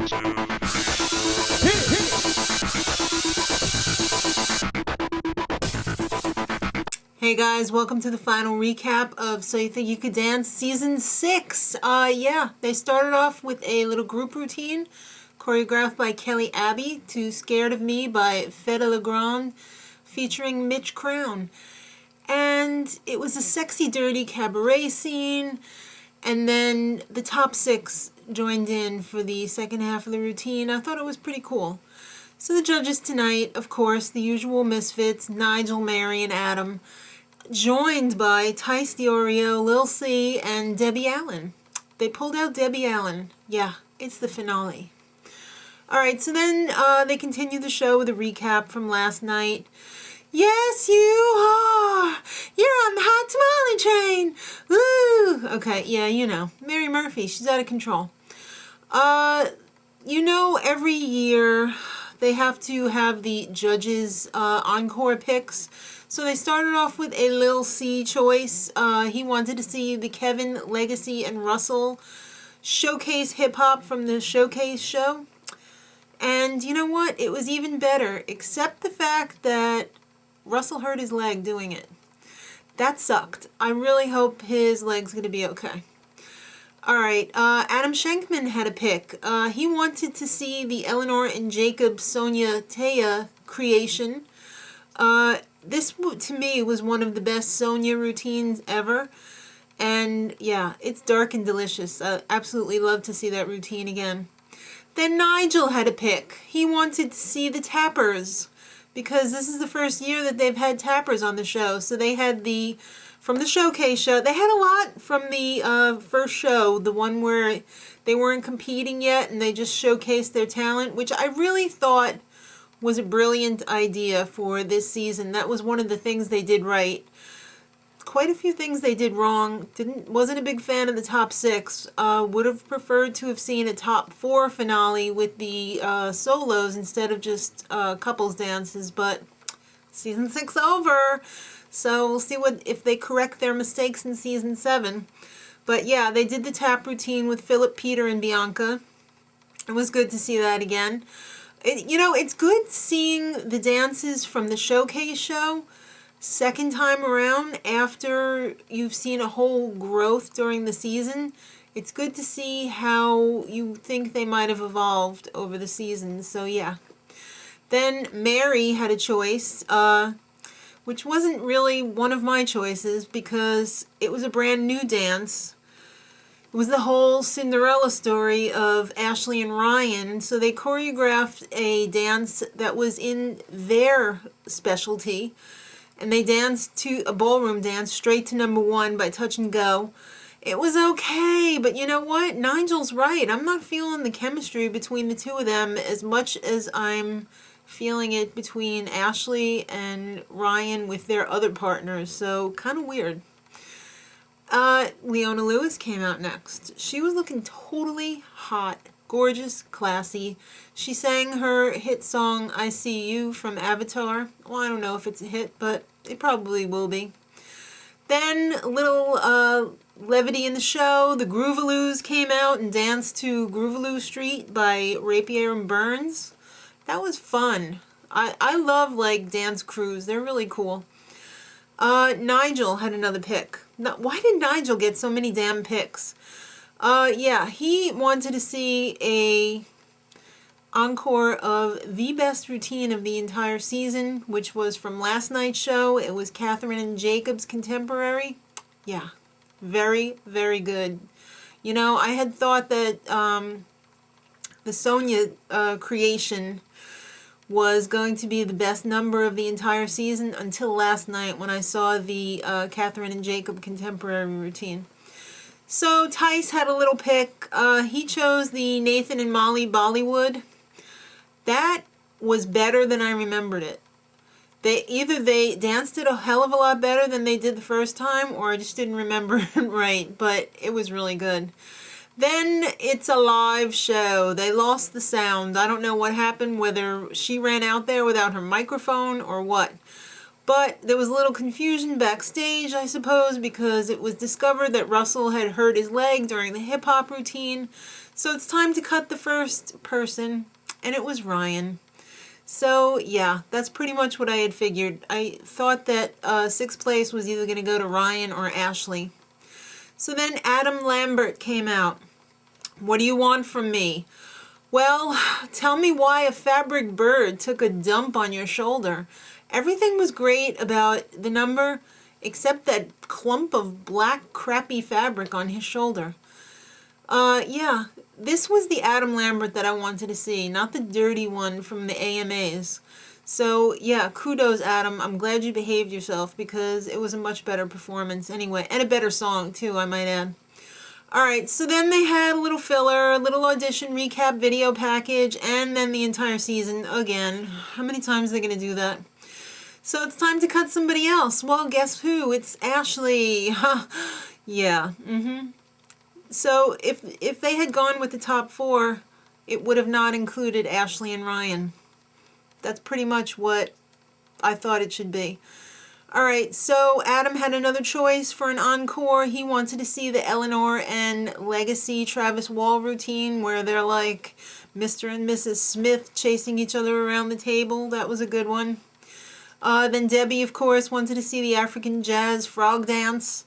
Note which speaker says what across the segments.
Speaker 1: Hey guys, welcome to the final recap of So You Think You Could Dance Season 6. Yeah, they started off with a little group routine choreographed by Kelly Abbey to Scared of Me by Fedde Legrand featuring Mitch Crown. And it was a sexy, dirty cabaret scene. And then the top 6 joined in for the second half of the routine. I thought it was pretty cool. So the judges tonight, of course, the usual misfits, Nigel, Mary, and Adam, joined by Tyce, DiOrio, Lil C, and Debbie Allen. They pulled out Debbie Allen. Yeah, it's the finale. Alright, so then they continue the show with a recap from last night. Yes, you are! You're on the hot tamale train! Woo! Okay, yeah, you know. Mary Murphy, she's out of control. You know, every year they have to have the judges' encore picks. So they started off with a Lil C choice. He wanted to see the Kevin, Legacy, and Russell showcase hip-hop from the Showcase show. And you know what? It was even better, except the fact that Russell hurt his leg doing it. That sucked. I really hope his leg's going to be okay. Alright, Adam Shankman had a pick. He wanted to see the Ellenore Jacob Sonia Taya creation. This, to me, was one of the best Sonia routines ever. And, yeah, it's dark and delicious. I absolutely love to see that routine again. Then Nigel had a pick. He wanted to see the Tappers, because this is the first year that they've had Tappers on the show. So they had from the Showcase show, they had a lot from the first show, the one where they weren't competing yet and they just showcased their talent, which I really thought was a brilliant idea for this season. That was one of the things they did right. Quite a few things they did wrong. Wasn't a big fan of the top 6. Would have preferred to have seen a top 4 finale with the solos instead of just couples dances, but season 6 over. So we'll see if they correct their mistakes in season 7. But yeah, they did the tap routine with Philip, Peter, and Bianca. It was good to see that again. You know, it's good seeing the dances from the Showcase show second time around after you've seen a whole growth during the season. It's good to see how you think they might have evolved over the season. So yeah. Then Mary had a choice, which wasn't really one of my choices because it was a brand new dance. It was the whole Cinderella story of Ashleigh and Ryan. So they choreographed a dance that was in their specialty. And they danced to a ballroom dance straight to number 1 by Touch and Go. It was okay, but you know what? Nigel's right. I'm not feeling the chemistry between the two of them as much as I'm feeling it between Ashleigh and Ryan with their other partners. So, kind of weird. Leona Lewis came out next. She was looking totally hot, gorgeous, classy. She sang her hit song, I See You, from Avatar. Well, I don't know if it's a hit, but it probably will be. Then, a little levity in the show. The Groovaloos came out and danced to Groovaloo Street by Rapier and Burns. That was fun. I love, like, dance crews. They're really cool. Nigel had another pick. Now, why did Nigel get so many damn picks? Yeah, he wanted to see a encore of the best routine of the entire season, which was from last night's show. It was Kathryn Jakobs' Contemporary. Yeah, very, very good. You know, I had thought that the Sonia creation was going to be the best number of the entire season until last night when I saw the Kathryn Jacob Contemporary routine. So Tyce had a little pick. He chose the Nathan and Molly Bollywood. That was better than I remembered it. Either they danced it a hell of a lot better than they did the first time, or I just didn't remember it right, but it was really good. Then it's a live show. They lost the sound. I don't know what happened, whether she ran out there without her microphone or what. But there was a little confusion backstage, I suppose, because it was discovered that Russell had hurt his leg during the hip-hop routine. So it's time to cut the first person, and it was Ryan. So yeah, that's pretty much what I had figured. I thought that 6th place was either going to go to Ryan or Ashleigh. So then Adam Lambert came out. What do you want from me? Well, tell me why a fabric bird took a dump on your shoulder. Everything was great about the number, except that clump of black crappy fabric on his shoulder. Yeah, this was the Adam Lambert that I wanted to see, not the dirty one from the AMAs. So yeah, kudos Adam, I'm glad you behaved yourself because it was a much better performance anyway, and a better song too, I might add. Alright, so then they had a little filler, a little audition recap video package, and then the entire season again. How many times are they going to do that? So it's time to cut somebody else. Well, guess who? It's Ashleigh. Yeah, So if they had gone with the top 4, it would have not included Ashleigh and Ryan. That's pretty much what I thought it should be. Alright, so Adam had another choice for an encore. He wanted to see the Ellenore and Legacy Travis Wall routine where they're like Mr. and Mrs. Smith chasing each other around the table. That was a good one. Then Debbie, of course, wanted to see the African Jazz Frog Dance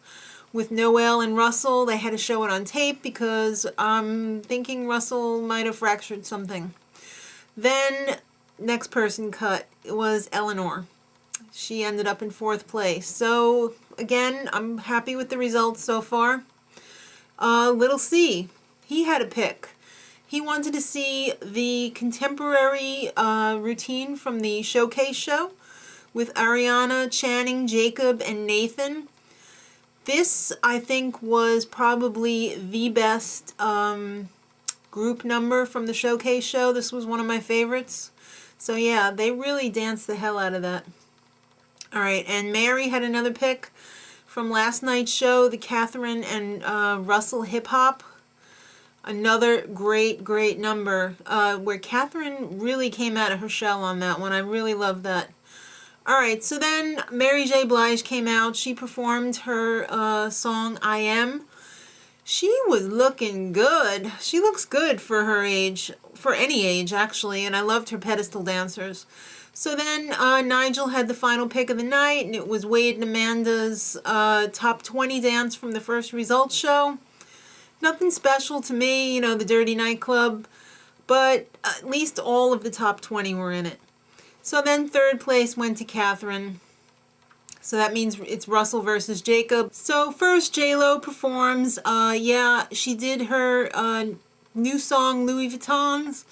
Speaker 1: with Noel and Russell. They had to show it on tape because I'm thinking Russell might have fractured something. Then, next person cut was Ellenore. She ended up in 4th place. So, again, I'm happy with the results so far. Lil C, he had a pick. He wanted to see the contemporary routine from the Showcase show with Ariana, Channing, Jacob, and Nathan. This, I think, was probably the best group number from the Showcase show. This was one of my favorites. So yeah, they really danced the hell out of that. Alright, and Mary had another pick from last night's show, the Kathryn and Russell Hip Hop. Another great, great number where Kathryn really came out of her shell on that one. I really love that. Alright, so then Mary J. Blige came out. She performed her song, I Am. She was looking good. She looks good for her age, for any age actually, and I loved her pedestal dancers. So then Nigel had the final pick of the night, and it was Wade and Amanda's top 20 dance from the first results show. Nothing special to me, you know, the Dirty Nightclub, but at least all of the top 20 were in it. So then 3rd place went to Kathryn. So that means it's Russell versus Jacob. So first J-Lo performs. Yeah, she did her new song Louis Vuittons,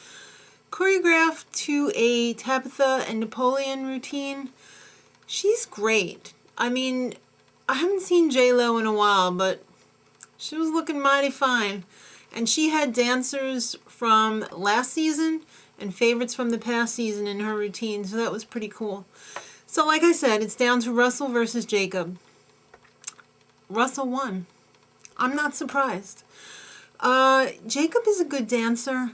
Speaker 1: choreographed to a Tabitha and Napoleon routine. She's great. I mean, I haven't seen J-Lo in a while, but she was looking mighty fine. And she had dancers from last season and favorites from the past season in her routine, so that was pretty cool. So like I said, it's down to Russell versus Jacob. Russell won. I'm not surprised. Jacob is a good dancer,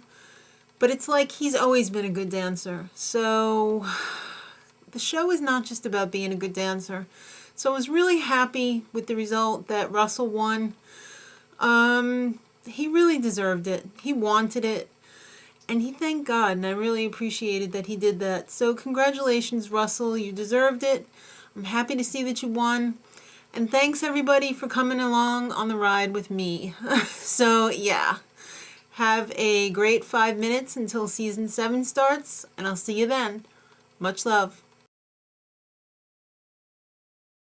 Speaker 1: but it's like he's always been a good dancer. So the show is not just about being a good dancer. So I was really happy with the result that Russell won. He really deserved it. He wanted it. And he thanked God, and I really appreciated that he did that. So congratulations, Russell. You deserved it. I'm happy to see that you won. And thanks, everybody, for coming along on the ride with me. So, yeah. Have a great 5 minutes until Season 7 starts, and I'll see you then. Much love.